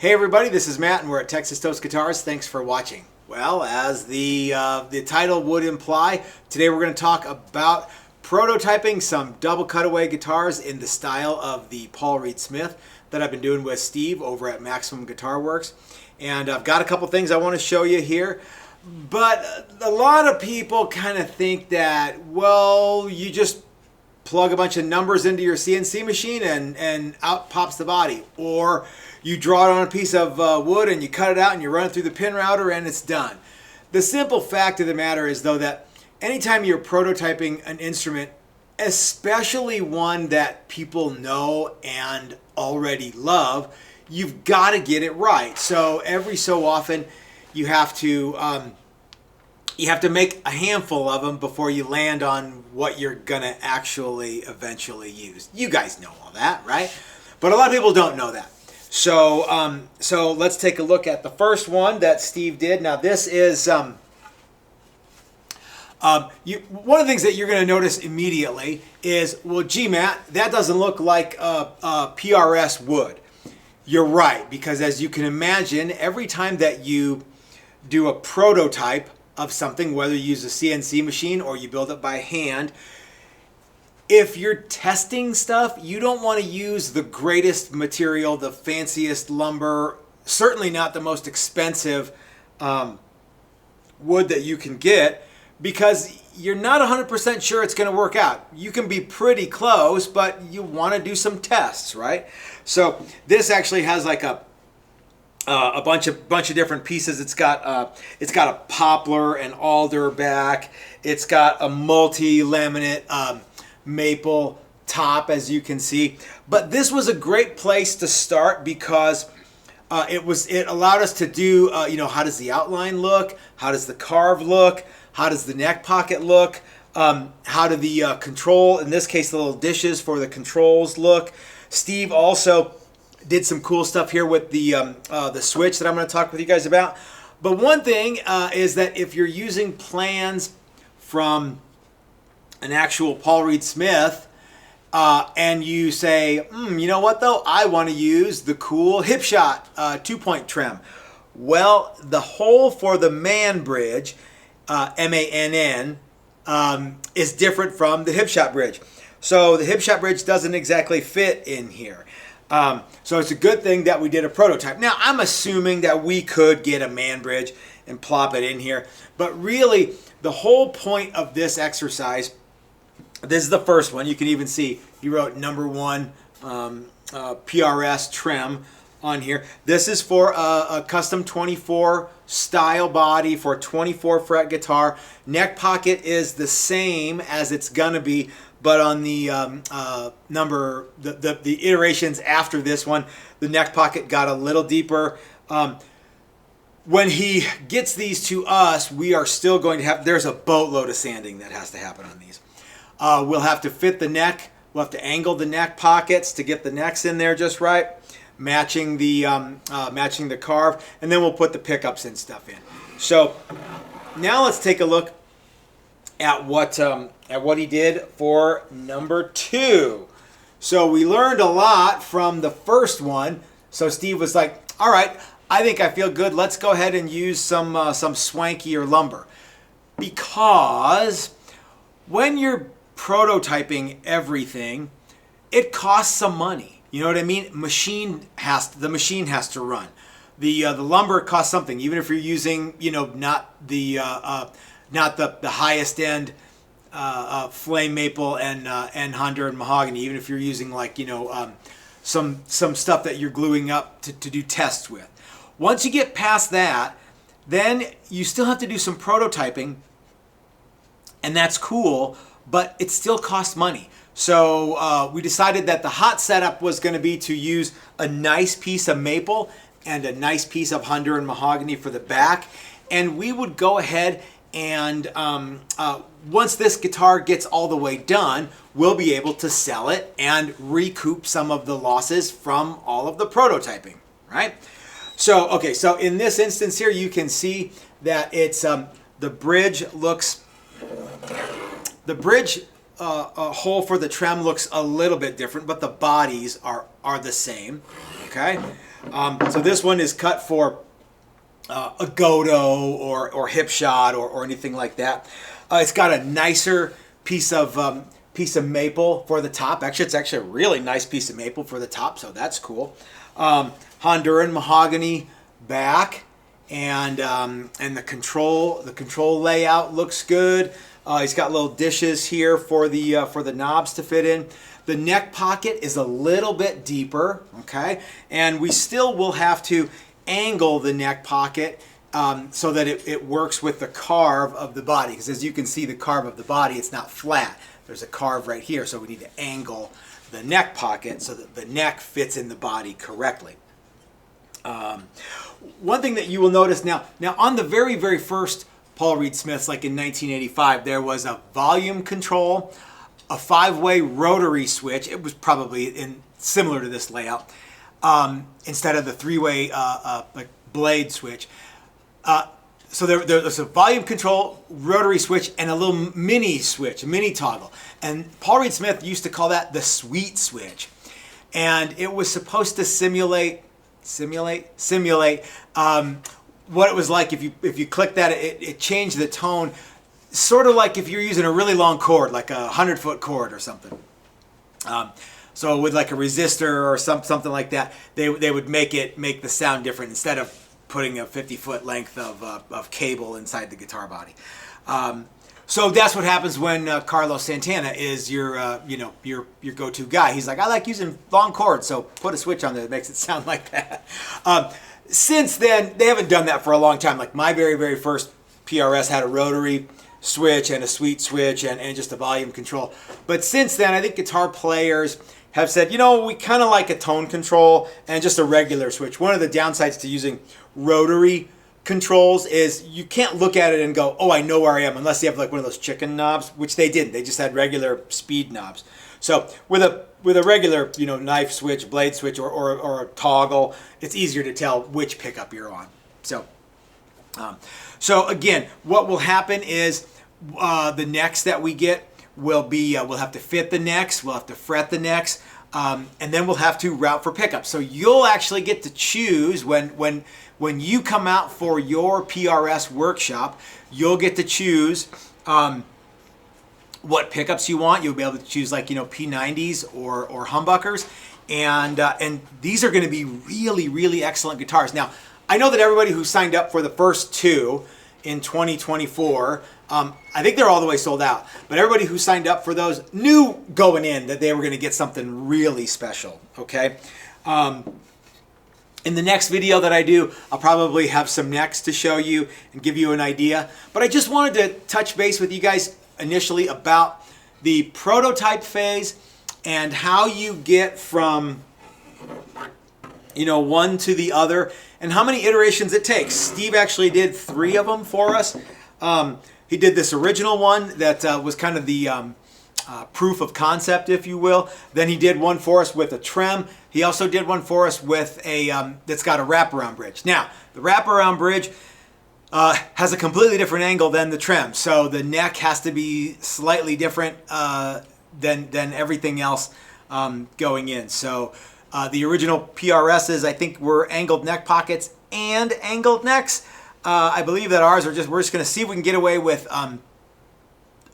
Hey everybody, this is Matt and we're at Texas Toast Guitars. Thanks for watching. Well, as the title would imply, today we're going to talk about prototyping some double cutaway guitars in the style of the Paul Reed Smith that I've been doing with Steve over at Maximum Guitar Works. And I've got a couple things I want to show you here. But a lot of people kind of think that, well, you just plug a bunch of numbers into your CNC machine and out pops the body. Or you draw it on a piece of wood and you cut it out and you run it through the pin router and it's done. The simple fact of the matter is, though, that anytime you're prototyping an instrument, especially one that people know and already love, you've got to get it right. So every so often you have to make a handful of them before you land on what you're gonna actually eventually use. You guys know all that, right? But a lot of people don't know that. So so let's take a look at the first one that Steve did. Now this is one of the things that you're going to notice immediately is, well, gee, Matt, that doesn't look like PRS wood. You're right, because as you can imagine, every time that you do a prototype of something, whether you use a CNC machine or you build it by hand, if you're testing stuff, you don't want to use the greatest material, the fanciest lumber, certainly not the most expensive wood that you can get, because you're not 100% sure it's going to work out. You can be pretty close, but you want to do some tests, right? So this actually has like a bunch of different pieces. It's got a poplar and alder back. It's got a multi-laminate maple top, as you can see. But this was a great place to start because it allowed us to do how does the outline look? How does the carve look? How does the neck pocket look? How do the control, in this case the little dishes for the controls, look? Steve also did some cool stuff here with the switch that I'm going to talk with you guys about. But one thing is that if you're using plans from an actual Paul Reed Smith and you say, you know what though, I want to use the cool Hipshot 2-point trim. Well, the hole for the man bridge, M-A-N-N, is different from the Hipshot bridge. So the Hipshot bridge doesn't exactly fit in here. So it's a good thing that we did a prototype. Now, I'm assuming that we could get a man bridge and plop it in here. But really, the whole point of this exercise, this is the first one. You can even see he wrote number 1 PRS trim on here. This is for a custom 24 style body for a 24 fret guitar. Neck pocket is the same as it's gonna be, but on the the iterations after this one, the neck pocket got a little deeper. When he gets these to us, we are still going to have, there's a boatload of sanding that has to happen on these. We'll have to fit the neck. We'll have to angle the neck pockets to get the necks in there just right, matching the carve, and then we'll put the pickups and stuff in. So now let's take a look at what he did for number 2. So we learned a lot from the first one. So Steve was like, all right, I think I feel good. Let's go ahead and use some swankier lumber, because when you're prototyping everything, it costs some money. You know what I mean? The machine has to run. The lumber costs something, even if you're using not the highest end flame maple and Honduran mahogany, even if you're using like some stuff that you're gluing up to do tests with. Once you get past that, then you still have to do some prototyping, and that's cool, but it still costs money. So we decided that the hot setup was going to be to use a nice piece of maple and a nice piece of Honduran mahogany for the back, and we would go ahead and once this guitar gets all the way done, we'll be able to sell it and recoup some of the losses from all of the prototyping, right? So, okay, so in this instance here, you can see that it's the bridge hole for the trem looks a little bit different, but the bodies are the same. Okay, so this one is cut for a Godo or Hipshot or anything like that. It's got a nicer piece of maple for the top. Actually, it's actually a really nice piece of maple for the top, so that's cool. Honduran mahogany back, and the control layout looks good. He's got little dishes here for the knobs to fit in. The neck pocket is a little bit deeper, okay, and we still will have to angle the neck pocket so that it works with the carve of the body, because as you can see, the carve of the body, it's not flat. There's a carve right here, so we need to angle the neck pocket so that the neck fits in the body correctly. One thing that you will notice now on the very, very first Paul Reed Smiths, like in 1985, there was a volume control, a 5-way rotary switch. It was probably similar to this layout, instead of the 3-way like blade switch. So there's a volume control, rotary switch, and a little mini switch, a mini toggle. And Paul Reed Smith used to call that the sweet switch. And it was supposed to simulate what it was like if you click that, it changed the tone, sort of like if you're using a really long cord, like a 100-foot cord or something. So with like a resistor or something like that, they would make the sound different instead of putting a 50-foot length of cable inside the guitar body. So that's what happens when Carlos Santana is your go-to guy. He's like, I like using long cords, so put a switch on there that makes it sound like that. Since then, they haven't done that for a long time. Like my very, very first PRS had a rotary switch and a sweet switch and just a volume control. But since then, I think guitar players have said, we kind of like a tone control and just a regular switch. One of the downsides to using rotary controls is you can't look at it and go, oh, I know where I am, unless you have like one of those chicken knobs, which they didn't. They just had regular speed knobs. So with a regular knife switch, blade switch, or a toggle, it's easier to tell which pickup you're on. So again, what will happen is the necks that we get will be we'll have to fit the necks, we'll have to fret the necks, and then we'll have to route for pickups. So you'll actually get to choose when you come out for your PRS workshop, you'll get to choose what pickups you want. You'll be able to choose like P90s or humbuckers, and these are going to be really, really excellent guitars. Now, I know that everybody who signed up for the first two in 2024, I think they're all the way sold out. But everybody who signed up for those knew going in that they were going to get something really special. Okay. In the next video that I do, I'll probably have some necks to show you and give you an idea. But I just wanted to touch base with you guys initially about the prototype phase and how you get from one to the other and how many iterations it takes. Steve actually did 3 of them for us. He did this original one that was kind of the proof of concept, if you will. Then he did one for us with a trem. He also did one for us with a that's got a wraparound bridge. Now, the wraparound bridge has a completely different angle than the trem, so the neck has to be slightly different than everything else going in. So the original PRSs, I think, were angled neck pockets and angled necks. I believe that ours are we're just going to see if we can get away with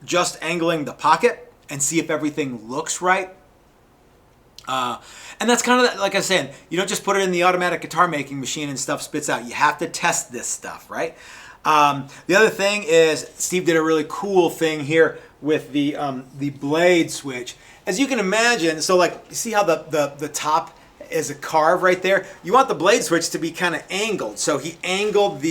just angling the pocket and see if everything looks right. And that's kind of like I said, you don't just put it in the automatic guitar making machine and stuff spits out. You have to test this stuff, right? The other thing is Steve did a really cool thing here with the blade switch. As you can imagine, so like you see how the top is a carve right there. You want the blade switch to be kind of angled. So he angled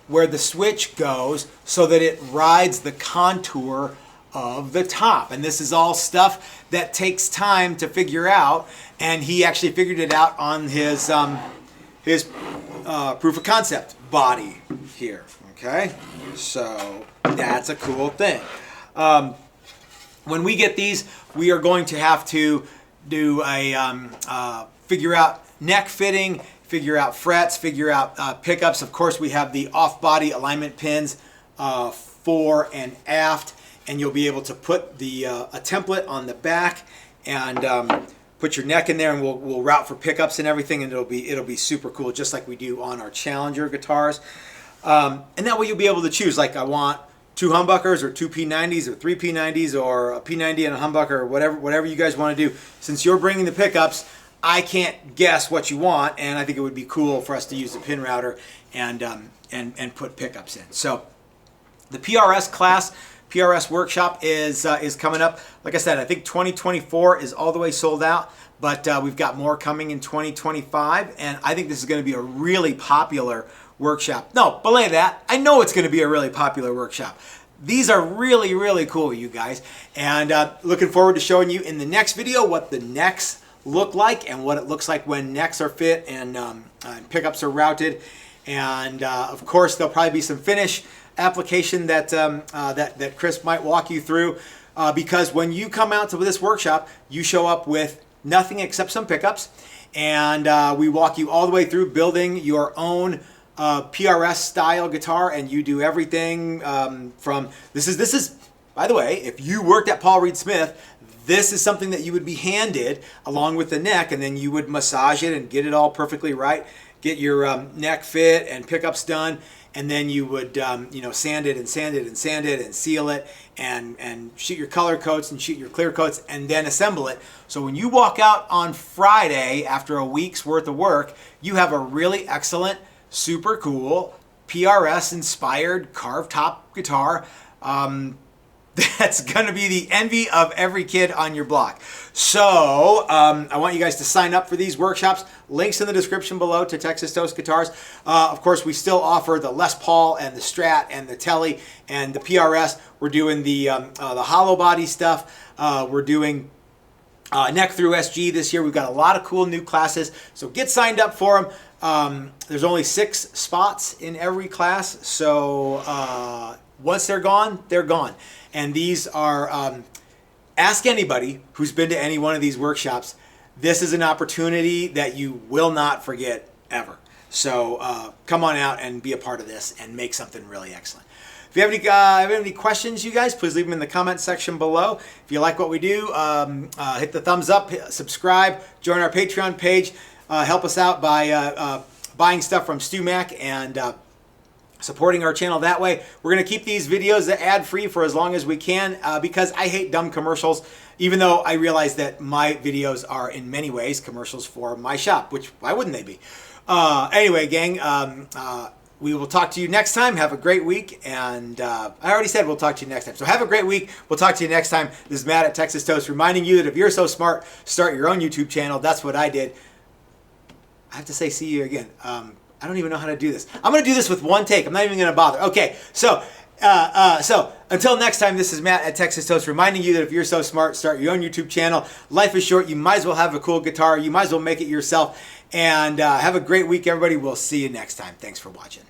where the switch goes so that it rides the contour of the top. And this is all stuff that takes time to figure out, and he actually figured it out on his proof of concept body here. Okay, so that's a cool thing. When we get these, we are going to have to do a figure out neck fitting, figure out frets, figure out pickups. Of course, we have the off-body alignment pins fore and aft, and you'll be able to put a template on the back and put your neck in there, and we'll route for pickups and everything, and it'll be super cool, just like we do on our Challenger guitars. And that way you'll be able to choose, like, I want 2 humbuckers or 2 P90s or 3 P90s or a P90 and a humbucker, or whatever you guys want to do. Since you're bringing the pickups, I can't guess what you want, and I think it would be cool for us to use the pin router and put pickups in. So the PRS class, PRS workshop is coming up. Like I said, I think 2024 is all the way sold out, but we've got more coming in 2025, and I think this is going to be a really popular workshop. No, belay that. I know it's going to be a really popular workshop. These are really, really cool, you guys, and looking forward to showing you in the next video what the necks look like and what it looks like when necks are fit and pickups are routed. And of course, there'll probably be some finish application that that Chris might walk you through, because when you come out to this workshop, you show up with nothing except some pickups, and we walk you all the way through building your own PRS style guitar, and you do everything from this is by the way, if you worked at Paul Reed Smith, this is something that you would be handed along with the neck, and then you would massage it and get it all perfectly right, get your neck fit and pickups done, and then you would sand it and sand it and sand it and seal it and shoot your color coats and shoot your clear coats and then assemble it. So when you walk out on Friday after a week's worth of work, you have a really excellent, super cool PRS inspired carved top guitar. That's going to be the envy of every kid on your block. So I want you guys to sign up for these workshops. Links in the description below to Texas Toast Guitars. Of course, we still offer the Les Paul and the Strat and the Tele and the PRS. We're doing the hollow body stuff. We're doing neck through SG this year. We've got a lot of cool new classes. So get signed up for them. There's only 6 spots in every class. So once they're gone, they're gone. And these are, ask anybody who's been to any one of these workshops. This is an opportunity that you will not forget ever. So come on out and be a part of this and make something really excellent. If you have any questions, you guys, please leave them in the comment section below. If you like what we do, hit the thumbs up, subscribe, join our Patreon page, help us out by buying stuff from Stu Mac and supporting our channel that way. We're going to keep these videos ad-free for as long as we can because I hate dumb commercials, even though I realize that my videos are in many ways commercials for my shop, which why wouldn't they be? Anyway, gang, we will talk to you next time. Have a great week, and I already said we'll talk to you next time. So have a great week. We'll talk to you next time. This is Matt at Texas Toast reminding you that if you're so smart, start your own YouTube channel. That's what I did. I have to say see you again. I don't even know how to do this. I'm going to do this with one take. I'm not even going to bother. Okay, so until next time, this is Matt at Texas Toast reminding you that if you're so smart, start your own YouTube channel. Life is short. You might as well have a cool guitar. You might as well make it yourself. And have a great week, everybody. We'll see you next time. Thanks for watching.